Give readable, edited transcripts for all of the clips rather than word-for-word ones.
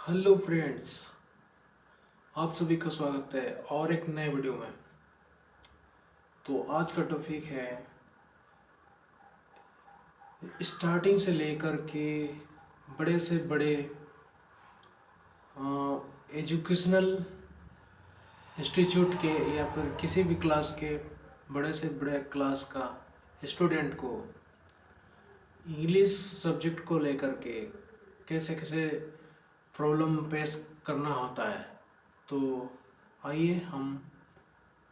Hello friends, आप सभी का स्वागत है और एक नए वीडियो में। तो आज का टॉपिक है स्टार्टिंग से लेकर के बड़े से बड़े एजुकेशनल इंस्टीट्यूट के या फिर किसी भी क्लास के बड़े से बड़े क्लास का स्टूडेंट को इंग्लिश सब्जेक्ट को लेकर के कैसे कैसे प्रॉब्लम फेस करना होता है। तो आइए हम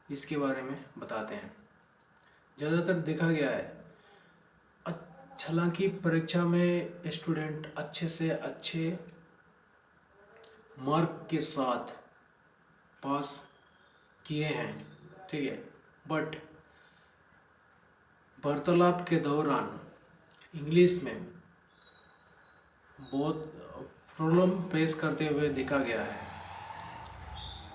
इसके बारे में बताते हैं। ज़्यादातर देखा गया है हालांकि परीक्षा में स्टूडेंट अच्छे से अच्छे मार्क के साथ पास किए हैं, ठीक है, बट वार्तालाप के दौरान इंग्लिश में बहुत प्रॉब्लम फेस करते हुए देखा गया है।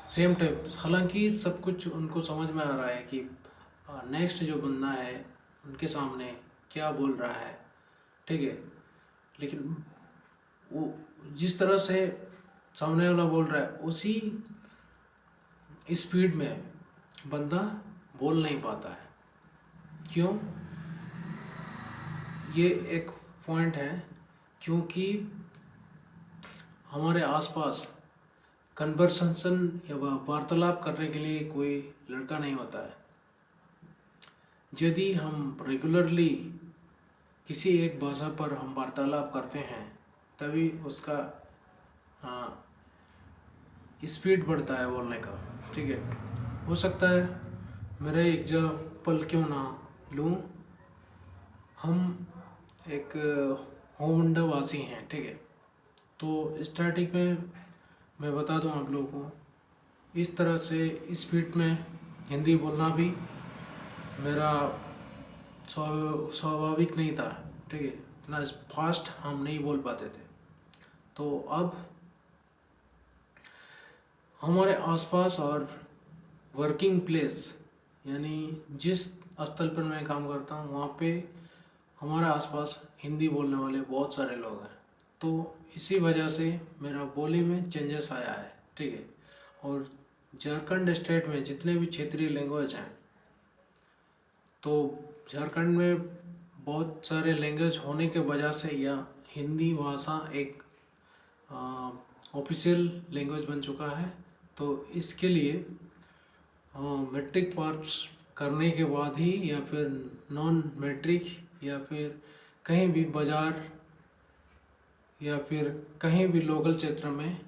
सेम टाइम हालांकि सब कुछ उनको समझ में आ रहा है कि नेक्स्ट जो बंदा है उनके सामने क्या बोल रहा है, ठीक है, लेकिन वो जिस तरह से सामने वाला बोल रहा है उसी स्पीड में बंदा बोल नहीं पाता है। क्यों? ये एक पॉइंट है क्योंकि हमारे आसपास कन्वर्सेशन या वार्तालाप करने के लिए कोई लड़का नहीं होता है। यदि हम रेगुलरली किसी एक भाषा पर हम वार्तालाप करते हैं तभी उसका स्पीड बढ़ता है बोलने का, ठीक है। हो सकता है मेरा एग्जाम्पल क्यों ना लूँ, हम एक होंडा वासी हैं, ठीक है। तो स्टार्टिंग में मैं बता दूं आप लोगों को, इस तरह से स्पीड में हिंदी बोलना भी मेरा स्वाभाविक नहीं था, ठीक है। इतना फास्ट हम नहीं बोल पाते थे। तो अब हमारे आसपास और वर्किंग प्लेस यानी जिस स्थल पर मैं काम करता हूँ वहाँ पे हमारे आसपास हिंदी बोलने वाले बहुत सारे लोग हैं। तो इसी वजह से मेरा बोली में चेंजेस आया है, ठीक है। और झारखंड स्टेट में जितने भी क्षेत्रीय लैंग्वेज हैं, तो झारखंड में बहुत सारे लैंग्वेज होने के वजह से या हिंदी भाषा एक ऑफिशियल लैंग्वेज बन चुका है। तो इसके लिए मैट्रिक पास करने के बाद ही या फिर नॉन मैट्रिक या फिर कहीं भी बाज़ार या फिर कहीं भी लोकल क्षेत्र में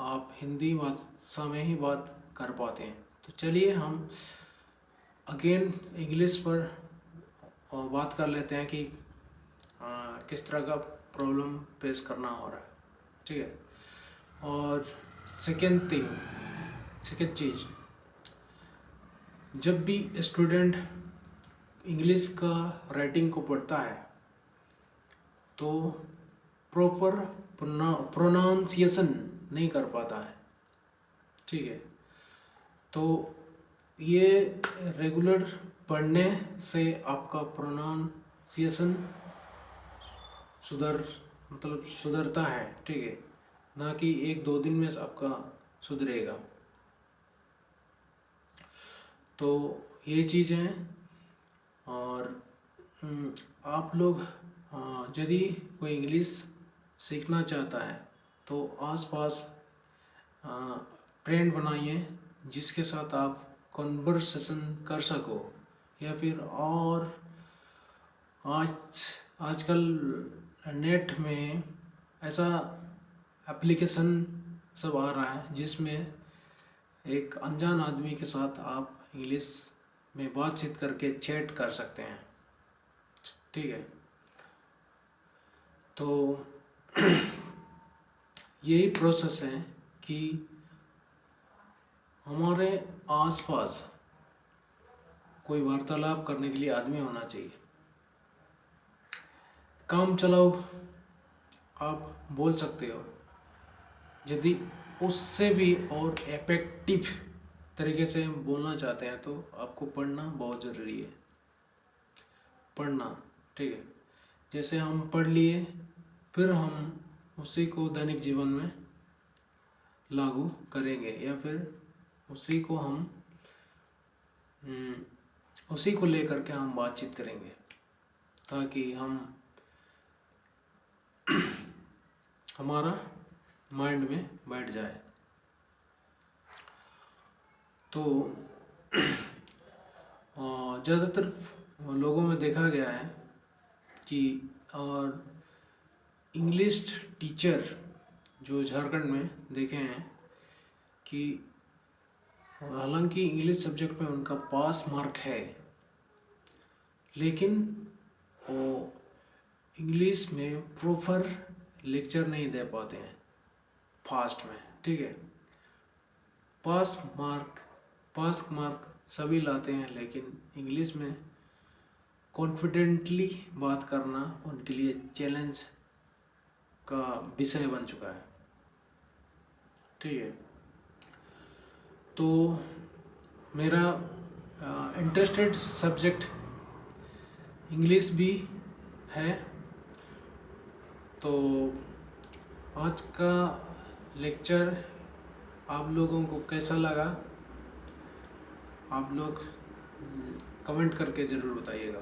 आप हिंदी भाषा में ही बात कर पाते हैं। तो चलिए हम अगेन इंग्लिश पर बात कर लेते हैं कि किस तरह का प्रॉब्लम फेस करना हो रहा है, ठीक है। और सेकेंड चीज़, जब भी स्टूडेंट इंग्लिश का राइटिंग को पढ़ता है तो प्रॉपर प्रोनाउंसिएशन नहीं कर पाता है, ठीक है। तो ये रेगुलर पढ़ने से आपका प्रोनाउंसिएशन सुधरता है, ठीक है, ना कि एक दो दिन में आपका सुधरेगा। तो ये चीज़ है। और आप लोग यदि कोई इंग्लिश सीखना चाहता है तो आसपास फ्रेंड बनाइए जिसके साथ आप कन्वर्सेशन कर सको, या फिर और आजकल नेट में ऐसा एप्लीकेशन सब आ रहा है जिसमें एक अनजान आदमी के साथ आप इंग्लिश में बातचीत करके चैट कर सकते हैं, ठीक है। तो यही प्रोसेस है कि हमारे आसपास कोई वार्तालाप करने के लिए आदमी होना चाहिए। काम चलाओ आप बोल सकते हो, यदि उससे भी और इफेक्टिव तरीके से बोलना चाहते हैं तो आपको पढ़ना बहुत ज़रूरी है। पढ़ना, ठीक है। जैसे हम पढ़ लिए फिर हम उसी को दैनिक जीवन में लागू करेंगे या फिर उसी को हम उसी को लेकर के हम बातचीत करेंगे, ताकि हम हमारा माइंड में बैठ जाए। तो ज़्यादातर लोगों में देखा गया है कि और इंग्लिश टीचर जो झारखंड में देखे हैं कि हालांकि इंग्लिश सब्जेक्ट में उनका पास मार्क है, लेकिन वो इंग्लिश में प्रॉपर लेक्चर नहीं दे पाते हैं फास्ट में, ठीक है। पास मार्क सभी लाते हैं, लेकिन इंग्लिश में कॉन्फिडेंटली बात करना उनके लिए चैलेंज का विषय बन चुका है, ठीक है। तो मेरा इंटरेस्टेड सब्जेक्ट इंग्लिश भी है। तो आज का लेक्चर आप लोगों को कैसा लगा, आप लोग कमेंट करके ज़रूर बताइएगा।